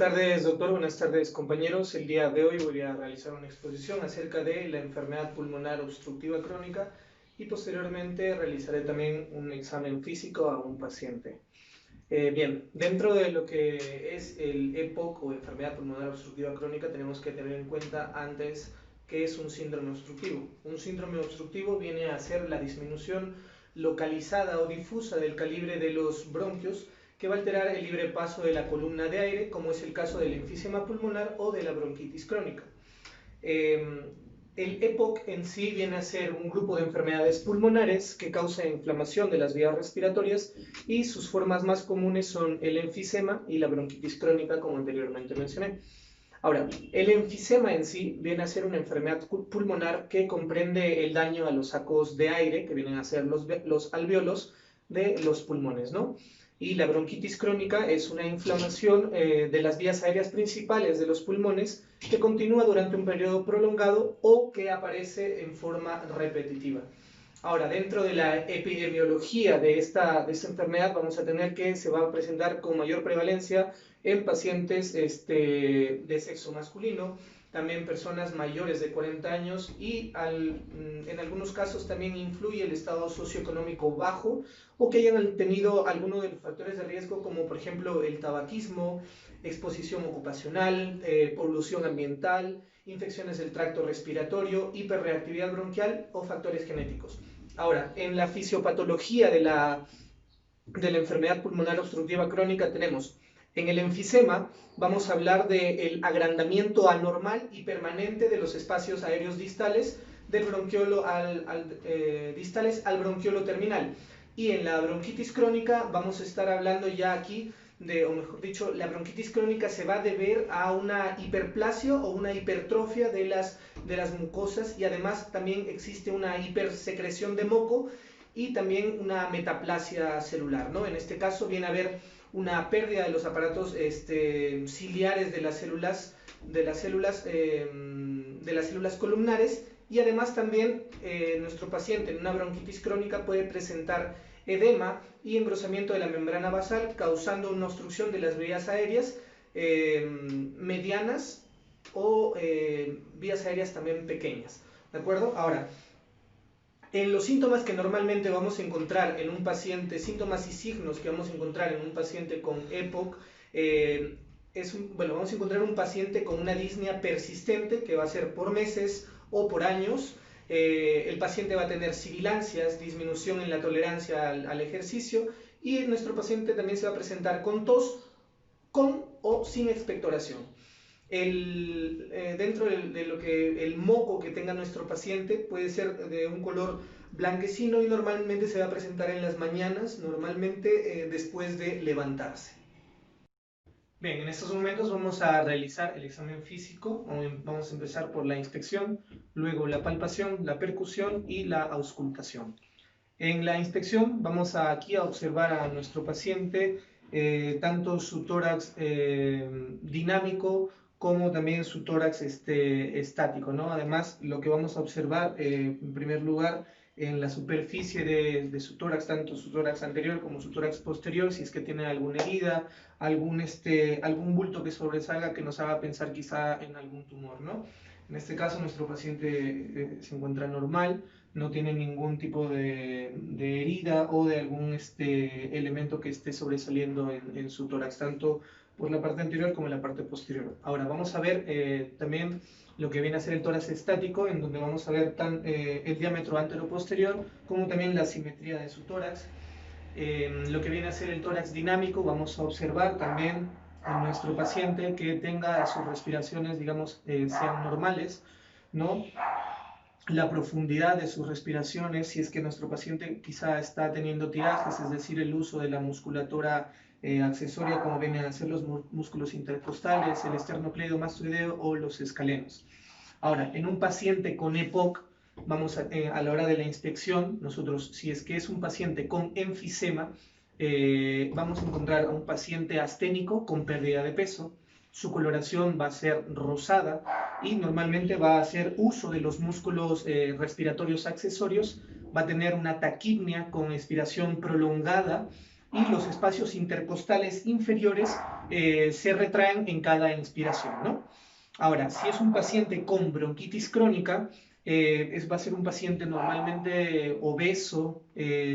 tardes, doctor. Buenas tardes, compañeros. El día de hoy voy a realizar una exposición acerca de la enfermedad pulmonar obstructiva crónica y posteriormente realizaré también un examen físico a un paciente. Bien, dentro de lo que es el EPOC o enfermedad pulmonar obstructiva crónica tenemos que tener en cuenta antes qué es un síndrome obstructivo. Un síndrome obstructivo viene a ser la disminución localizada o difusa del calibre de los bronquios que va a alterar el libre paso de la columna de aire, como es el caso del enfisema pulmonar o de la bronquitis crónica. El EPOC en sí viene a ser un grupo de enfermedades pulmonares que causa inflamación de las vías respiratorias y sus formas más comunes son el enfisema y la bronquitis crónica, como anteriormente mencioné. Ahora, el enfisema en sí viene a ser una enfermedad pulmonar que comprende el daño a los sacos de aire, que vienen a ser los alvéolos de los pulmones, ¿no? Y la bronquitis crónica es una inflamación de las vías aéreas principales de los pulmones que continúa durante un periodo prolongado o que aparece en forma repetitiva. Ahora, dentro de la epidemiología de esta enfermedad vamos a tener que se va a presentar con mayor prevalencia en pacientes de sexo masculino, también personas mayores de 40 años y en algunos casos también influye el estado socioeconómico bajo o que hayan tenido alguno de los factores de riesgo como por ejemplo el tabaquismo, exposición ocupacional, polución ambiental, infecciones del tracto respiratorio, hiperreactividad bronquial o factores genéticos. Ahora, en la fisiopatología de la enfermedad pulmonar obstructiva crónica tenemos en el enfisema, vamos a hablar del agrandamiento anormal y permanente de los espacios aéreos distales del bronquiolo distales al bronquiolo terminal. Y en la bronquitis crónica vamos a estar hablando ya aquí o mejor dicho, la bronquitis crónica se va a deber a una hiperplasia o una hipertrofia de las mucosas y además también existe una hipersecreción de moco y también una metaplasia celular, ¿no? En este caso viene a haber una pérdida de los aparatos ciliares de las células columnares y además también nuestro paciente en una bronquitis crónica puede presentar edema y engrosamiento de la membrana basal causando una obstrucción de las vías aéreas medianas o vías aéreas también pequeñas, ¿de acuerdo? Ahora, en los síntomas que normalmente vamos a encontrar en un paciente, síntomas y signos que vamos a encontrar en un paciente con EPOC, vamos a encontrar un paciente con una disnea persistente que va a ser por meses o por años. El paciente va a tener sibilancias, disminución en la tolerancia al ejercicio y nuestro paciente también se va a presentar con tos, con o sin expectoración. Dentro de lo que el moco que tenga nuestro paciente puede ser de un color blanquecino y normalmente se va a presentar en las mañanas, normalmente después de levantarse. Bien, en estos momentos vamos a realizar el examen físico. Vamos a empezar por la inspección, luego la palpación, la percusión y la auscultación. En la inspección vamos aquí a observar a nuestro paciente tanto su tórax dinámico como también su tórax estático, ¿no? Además, lo que vamos a observar en primer lugar en la superficie de su tórax, tanto su tórax anterior como su tórax posterior, si es que tiene alguna herida, algún bulto que sobresalga que nos haga pensar quizá en algún tumor, ¿no? En este caso, nuestro paciente se encuentra normal, no tiene ningún tipo de herida o de algún elemento que esté sobresaliendo en su tórax, tanto por la parte anterior como en la parte posterior. Ahora vamos a ver también lo que viene a ser el tórax estático, en donde vamos a ver el diámetro antero-posterior, como también la simetría de su tórax. Lo que viene a ser el tórax dinámico, vamos a observar también en nuestro paciente que tenga sus respiraciones, digamos, sean normales, ¿no? La profundidad de sus respiraciones, si es que nuestro paciente quizá está teniendo tirajes, es decir, el uso de la musculatura accesoria como vienen a ser los músculos intercostales, el esternocleidomastoideo o los escalenos. Ahora, en un paciente con EPOC, vamos a la hora de la inspección, nosotros, si es que es un paciente con enfisema, vamos a encontrar a un paciente asténico con pérdida de peso, su coloración va a ser rosada y normalmente va a hacer uso de los músculos respiratorios accesorios, va a tener una taquipnia con expiración prolongada y los espacios intercostales inferiores se retraen en cada inspiración, ¿no? Ahora, si es un paciente con bronquitis crónica, va a ser un paciente normalmente obeso,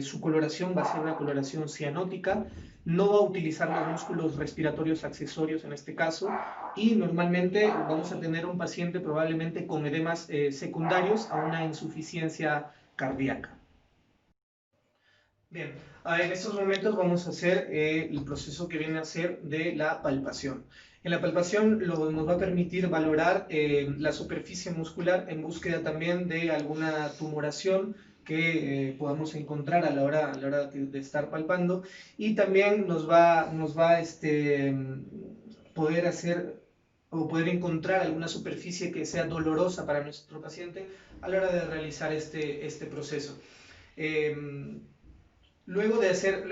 su coloración va a ser una coloración cianótica, no va a utilizar los músculos respiratorios accesorios en este caso, y normalmente vamos a tener un paciente probablemente con edemas secundarios a una insuficiencia cardíaca. Bien, en estos momentos vamos a hacer el proceso que viene a ser de la palpación. En la palpación nos va a permitir valorar la superficie muscular en búsqueda también de alguna tumoración que podamos encontrar a la hora de estar palpando, y también nos va poder hacer o poder encontrar alguna superficie que sea dolorosa para nuestro paciente a la hora de realizar este proceso. Eh, luego de hacer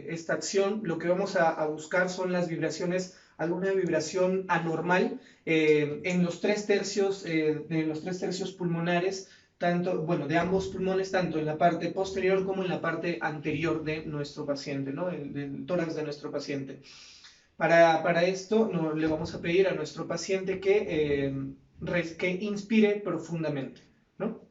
esta acción, lo que vamos a buscar son las vibraciones, alguna vibración anormal en los tres tercios pulmonares, tanto, bueno, de ambos pulmones, tanto en la parte posterior como en la parte anterior de nuestro paciente, ¿no? Del tórax de nuestro paciente. Para esto le vamos a pedir a nuestro paciente que inspire profundamente, ¿no?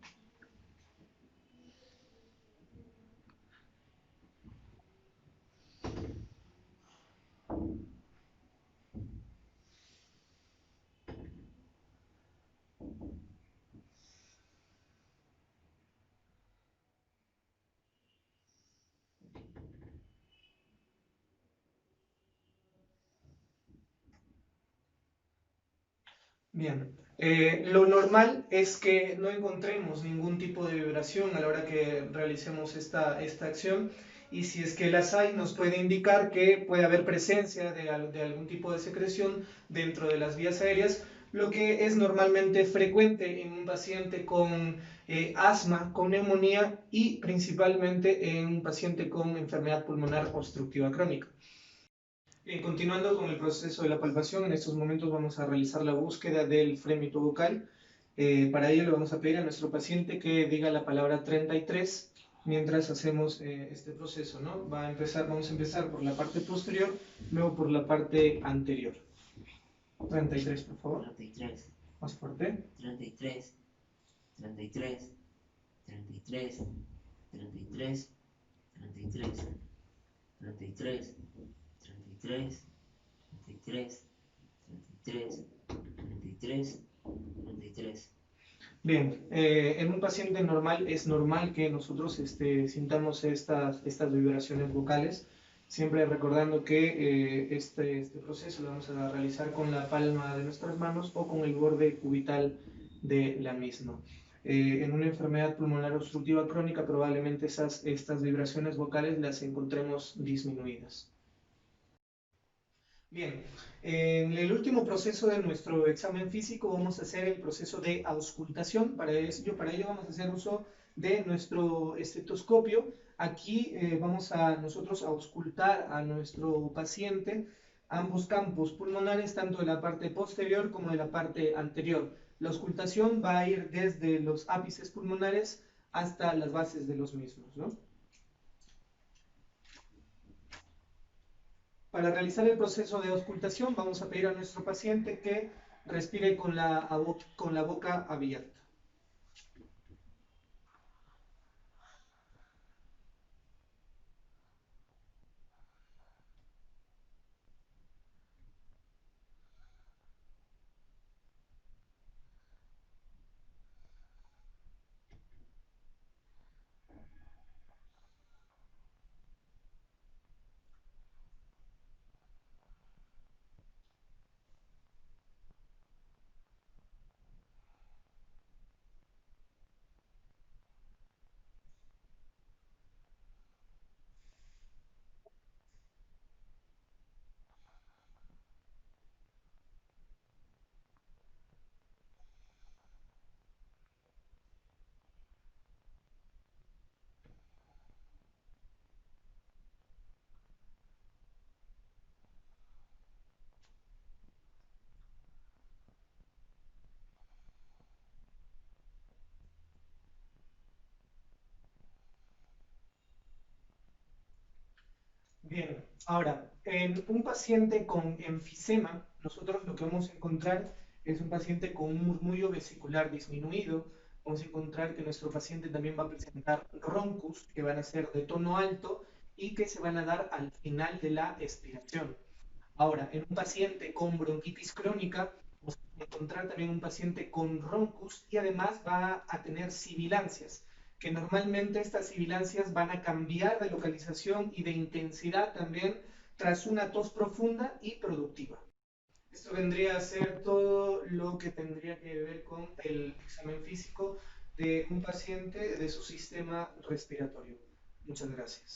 Bien, lo normal es que no encontremos ningún tipo de vibración a la hora que realicemos esta acción, y si es que las hay nos puede indicar que puede haber presencia de algún tipo de secreción dentro de las vías aéreas, lo que es normalmente frecuente en un paciente con asma, con neumonía y principalmente en un paciente con enfermedad pulmonar obstructiva crónica. Bien, continuando con el proceso de la palpación, en estos momentos vamos a realizar la búsqueda del frémito bucal. Para ello le vamos a pedir a nuestro paciente que diga la palabra 33 mientras hacemos este proceso, ¿no? Vamos a empezar por la parte posterior, luego por la parte anterior. 33, por favor. 33, Más fuerte. 33, 33, 33, 33, 33, 33, 33, 33, 33, 33, 33. Bien, en un paciente normal es normal que nosotros sintamos estas vibraciones vocales, siempre recordando que este proceso lo vamos a realizar con la palma de nuestras manos o con el borde cubital de la misma. En una enfermedad pulmonar obstructiva crónica probablemente estas vibraciones vocales las encontremos disminuidas. Bien, en el último proceso de nuestro examen físico vamos a hacer el proceso de auscultación. Para ello vamos a hacer uso de nuestro estetoscopio. Aquí vamos a nosotros a auscultar a nuestro paciente ambos campos pulmonares, tanto de la parte posterior como de la parte anterior. La auscultación va a ir desde los ápices pulmonares hasta las bases de los mismos, ¿no? Para realizar el proceso de auscultación vamos a pedir a nuestro paciente que respire con la boca abierta. Bien, ahora, en un paciente con enfisema, nosotros lo que vamos a encontrar es un paciente con un murmullo vesicular disminuido. Vamos a encontrar que nuestro paciente también va a presentar roncus, que van a ser de tono alto y que se van a dar al final de la expiración. Ahora, en un paciente con bronquitis crónica, vamos a encontrar también un paciente con roncus y además va a tener sibilancias, que normalmente estas sibilancias van a cambiar de localización y de intensidad también tras una tos profunda y productiva. Esto vendría a ser todo lo que tendría que ver con el examen físico de un paciente de su sistema respiratorio. Muchas gracias.